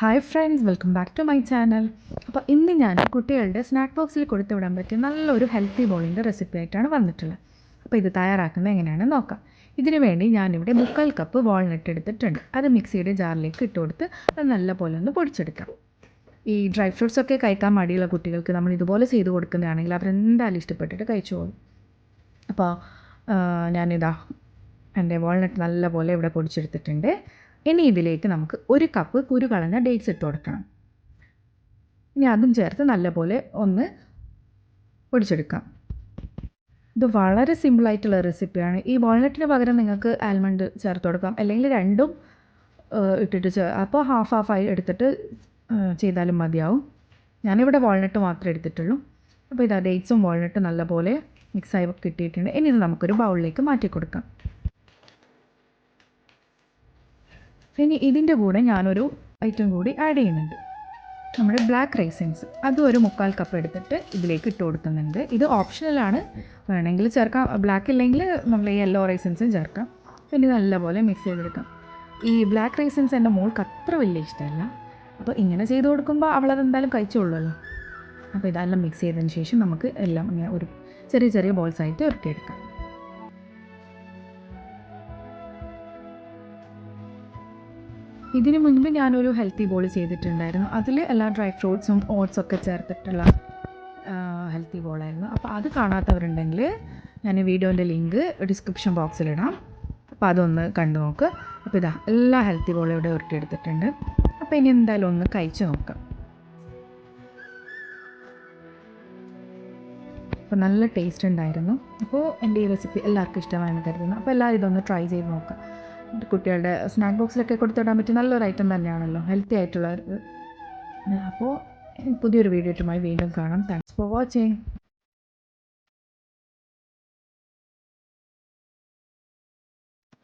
Hi friends, welcome back to my channel. അപ്പോൾ ഇന്ന് ഞാൻ കുട്ടികളുടെ സ്നാക്ക് ബോക്സിൽ കൊടുത്തു വിടാൻ പറ്റിയ നല്ലൊരു ഹെൽത്തി ബോളിൻ്റെ റെസിപ്പി ആയിട്ടാണ് വന്നിട്ടുള്ളത്. അപ്പോൾ ഇത് തയ്യാറാക്കുന്നത് എങ്ങനെയാണെന്ന് നോക്കാം. ഇതിനു വേണ്ടി ഞാനിവിടെ 3/4 കപ്പ് വാൾനട്ട് എടുത്തിട്ടുണ്ട്. അത് മിക്സിയുടെ ജാറിലേക്ക് ഇട്ട് കൊടുത്ത് അത് നല്ലപോലെ ഒന്ന് പൊടിച്ചെടുക്കാം. ഈ ഡ്രൈ ഫ്രൂട്ട്സൊക്കെ കഴിക്കാൻ മടിയുള്ള കുട്ടികൾക്ക് നമ്മൾ ഇതുപോലെ ചെയ്ത് കൊടുക്കുന്നതാണെങ്കിൽ അവരെന്തായാലും ഇഷ്ടപ്പെട്ടിട്ട് കഴിച്ചോളും. അപ്പോൾ ഞാനിതാ എൻ്റെ വാൾനട്ട് നല്ലപോലെ ഇവിടെ പൊടിച്ചെടുത്തിട്ടുണ്ട്. ഇനി ഇതിലേക്ക് നമുക്ക് 1 കപ്പ് കുരു കളഞ്ഞ ഡേറ്റ്സ് ഇട്ട് കൊടുക്കണം. ഇനി അതും ചേർത്ത് നല്ലപോലെ ഒന്ന് പൊടിച്ചെടുക്കാം. ഇത് വളരെ സിമ്പിളായിട്ടുള്ള റെസിപ്പിയാണ്. ഈ വാൾനട്ടിന് പകരം നിങ്ങൾക്ക് ആൽമണ്ട് ചേർത്ത് കൊടുക്കാം, അല്ലെങ്കിൽ രണ്ടും ഇട്ടിട്ട് അപ്പോൾ ഹാഫ് എടുത്തിട്ട് ചെയ്താലും മതിയാവും. ഞാനിവിടെ വാൾനട്ട് മാത്രമേ എടുത്തിട്ടുള്ളൂ. അപ്പോൾ ഇതാ ഡേറ്റ്സും വാൾനട്ടും നല്ലപോലെ മിക്സായി കിട്ടിയിട്ടുണ്ട്. ഇനി ഇത് നമുക്കൊരു ബൗളിലേക്ക് മാറ്റി കൊടുക്കാം. ഇനി ഇതിൻ്റെ കൂടെ ഞാനൊരു ഐറ്റം കൂടി ആഡ് ചെയ്യുന്നുണ്ട്. നമ്മുടെ ബ്ലാക്ക് റൈസിൻസ് അതും ഒരു 3/4 കപ്പ് എടുത്തിട്ട് ഇതിലേക്ക് ഇട്ട് കൊടുക്കുന്നുണ്ട്. ഇത് ഓപ്ഷണലാണ്, വേണമെങ്കിൽ ചേർക്കാം. ബ്ലാക്ക് ഇല്ലെങ്കിൽ നമ്മൾ യെല്ലോ റൈസിൻസും ചേർക്കാം. പിന്നെ നല്ലപോലെ മിക്സ് ചെയ്തെടുക്കാം. ഈ ബ്ലാക്ക് റൈസിൻസ് എൻ്റെ മോൾക്ക് അത്ര വലിയ ഇഷ്ടമല്ല, അപ്പോൾ ഇങ്ങനെ ചെയ്ത് കൊടുക്കുമ്പോൾ അവളതെന്തായാലും കഴിച്ചോളുമല്ലോ. അപ്പോൾ ഇതെല്ലാം മിക്സ് ചെയ്തതിന് ശേഷം നമുക്ക് എല്ലാം ഇങ്ങനെ ഒരു ചെറിയ ചെറിയ ബോൾസായിട്ട് ഉരുട്ടിയെടുക്കാം. ഇതിന് മുൻപ് ഞാനൊരു ഹെൽത്തി ബോൾ ചെയ്തിട്ടുണ്ടായിരുന്നു. അതിൽ എല്ലാ ഡ്രൈ ഫ്രൂട്ട്സും ഓട്സൊക്കെ ചേർത്തിട്ടുള്ള ഹെൽത്തി ബോളായിരുന്നു. അപ്പോൾ അത് കാണാത്തവരുണ്ടെങ്കിൽ ഞാൻ വീഡിയോൻ്റെ ലിങ്ക് ഡിസ്ക്രിപ്ഷൻ ബോക്സിലിടാം. അപ്പോൾ അതൊന്ന് കണ്ടു നോക്ക്. അപ്പോൾ ഇതാ എല്ലാ ഹെൽത്തി ബോളും ഇവിടെ ഉരുട്ടിയെടുത്തിട്ടുണ്ട്. അപ്പോൾ ഇനി എന്തായാലും ഒന്ന് കഴിച്ച് നോക്കാം. അപ്പോൾ നല്ല ടേസ്റ്റ് ഉണ്ടായിരുന്നു. അപ്പോൾ എൻ്റെ ഈ റെസിപ്പി എല്ലാവർക്കും ഇഷ്ടമായെന്ന് കരുതുന്നു. അപ്പോൾ എല്ലാവരും ഇതൊന്ന് ട്രൈ ചെയ്ത് നോക്കാം. കുട്ടികളുടെ സ്നാക്ക് ബോക്സിലൊക്കെ കൊടുത്തിടാൻ പറ്റിയ നല്ലൊരു ഐറ്റം തന്നെയാണല്ലോ, ഹെൽത്തി ആയിട്ടുള്ള. അപ്പോൾ പുതിയൊരു വീഡിയോയുമായി വീണ്ടും കാണാം. Thanks for watching.